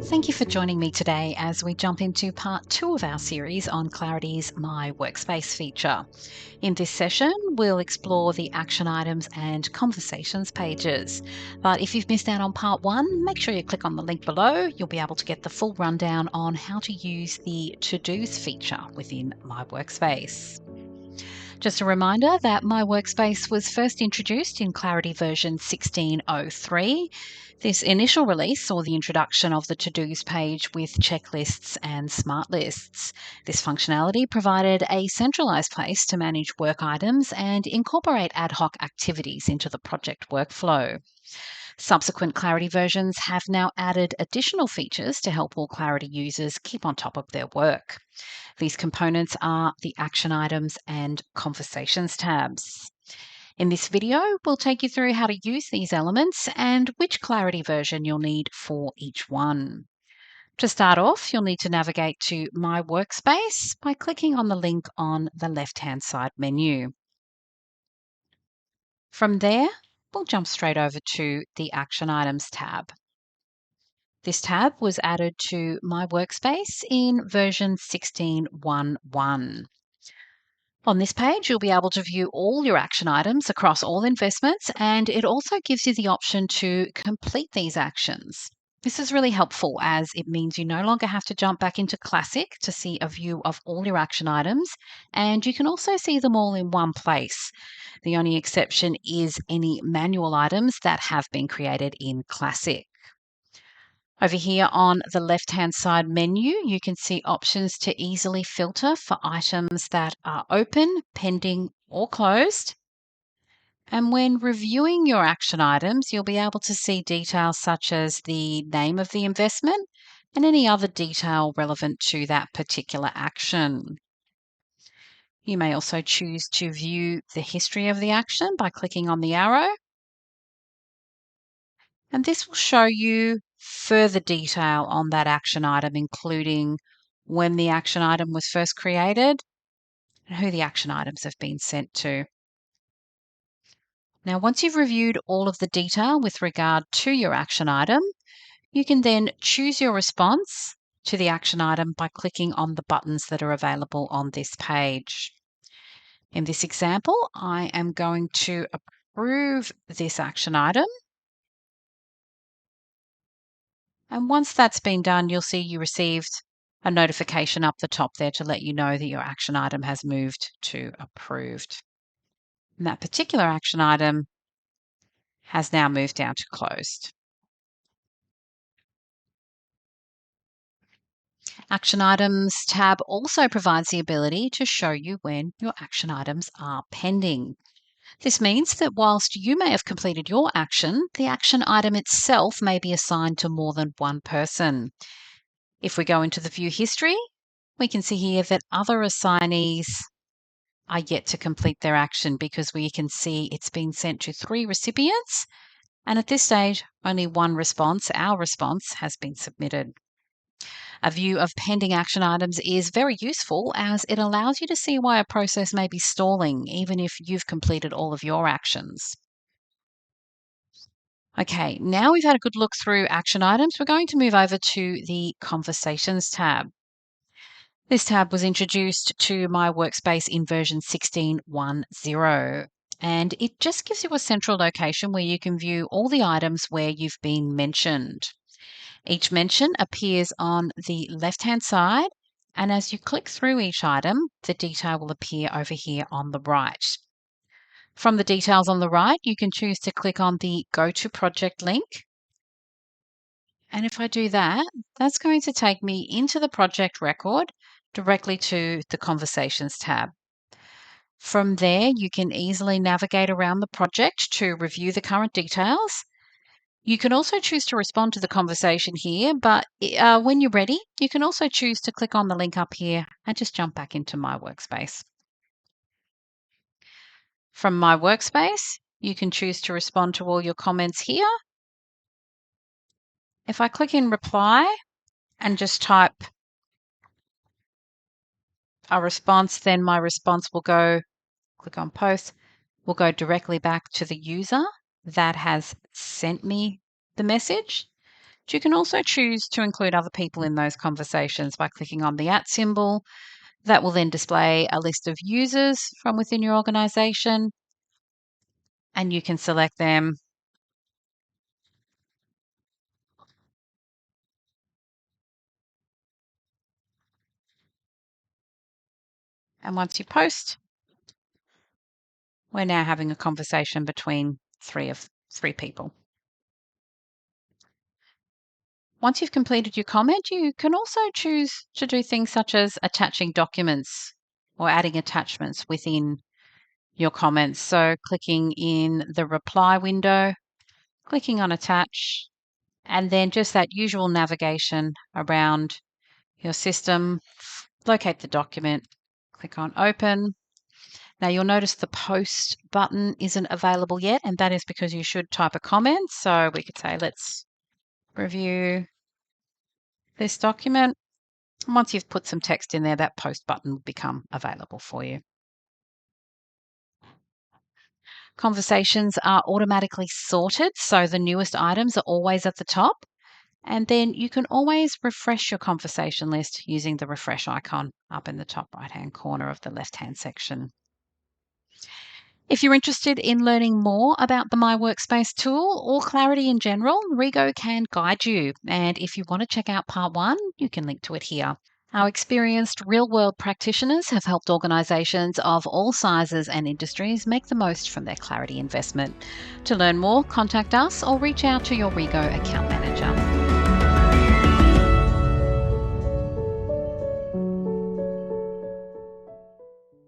Thank you for joining me today as we jump into part 2 of our series on Clarity's My Workspace feature. In this session, we'll explore the action items and conversations pages. But if you've missed out on part 1, make sure you click on the link below. You'll be able to get the full rundown on how to use the To-Dos feature within My Workspace. Just a reminder that My Workspace was first introduced in Clarity version 16.03. This initial release saw the introduction of the To-Dos page with checklists and smart lists. This functionality provided a centralized place to manage work items and incorporate ad hoc activities into the project workflow. Subsequent Clarity versions have now added additional features to help all Clarity users keep on top of their work. These components are the action items and conversations tabs. In this video, we'll take you through how to use these elements and which Clarity version you'll need for each one. To start off, you'll need to navigate to My Workspace by clicking on the link on the left-hand side menu. From there, we'll jump straight over to the Action Items tab. This tab was added to My Workspace in version 16.1.1. On this page, you'll be able to view all your action items across all investments, and it also gives you the option to complete these actions. This is really helpful as it means you no longer have to jump back into Classic to see a view of all your action items, and you can also see them all in one place. The only exception is any manual items that have been created in Classic. Over here on the left-hand side menu, you can see options to easily filter for items that are open, pending, or closed. And when reviewing your action items, you'll be able to see details such as the name of the investment and any other detail relevant to that particular action. You may also choose to view the history of the action by clicking on the arrow. And this will show you further detail on that action item, including when the action item was first created and who the action items have been sent to. Now, once you've reviewed all of the detail with regard to your action item, you can then choose your response to the action item by clicking on the buttons that are available on this page. In this example, I am going to approve this action item. And once that's been done, you'll see you received a notification up the top there to let you know that your action item has moved to approved. And that particular action item has now moved down to closed. Action Items tab also provides the ability to show you when your action items are pending. This means that whilst you may have completed your action, the action item itself may be assigned to more than one person. If we go into the view history, we can see here that other assignees are yet to complete their action because we can see it's been sent to 3 recipients. And at this stage, only one response, our response, has been submitted. A view of pending action items is very useful as it allows you to see why a process may be stalling, even if you've completed all of your actions. Okay, now we've had a good look through action items, we're going to move over to the Conversations tab. This tab was introduced to My Workspace in version 16.1.0, and it just gives you a central location where you can view all the items where you've been mentioned. Each mention appears on the left-hand side, and as you click through each item, the detail will appear over here on the right. From the details on the right, you can choose to click on the Go to Project link. And if I do that, that's going to take me into the project record directly to the Conversations tab. From there, you can easily navigate around the project to review the current details. You can also choose to respond to the conversation here, but when you're ready, you can also choose to click on the link up here and just jump back into My Workspace. From My Workspace, you can choose to respond to all your comments here. If I click in Reply and just type a response, then my response will go, click on Post, will go directly back to the user that has sent me the message. You can also choose to include other people in those conversations by clicking on the @ symbol. That will then display a list of users from within your organization, and you can select them. And once you post, we're now having a conversation between three people. Once you've completed your comment, you can also choose to do things such as attaching documents or adding attachments within your comments. So clicking in the reply window, clicking on attach, and then just that usual navigation around your system. Locate the document, click on open. Now you'll notice the post button isn't available yet, and that is because you should type a comment. So we could say, let's review this document. Once you've put some text in there, that post button will become available for you. Conversations are automatically sorted, so the newest items are always at the top. And then you can always refresh your conversation list using the refresh icon up in the top right-hand corner of the left-hand section. If you're interested in learning more about the My Workspace tool or Clarity in general, Rego can guide you. And if you want to check out part 1, you can link to it here. Our experienced real-world practitioners have helped organisations of all sizes and industries make the most from their Clarity investment. To learn more, contact us or reach out to your Rego account manager.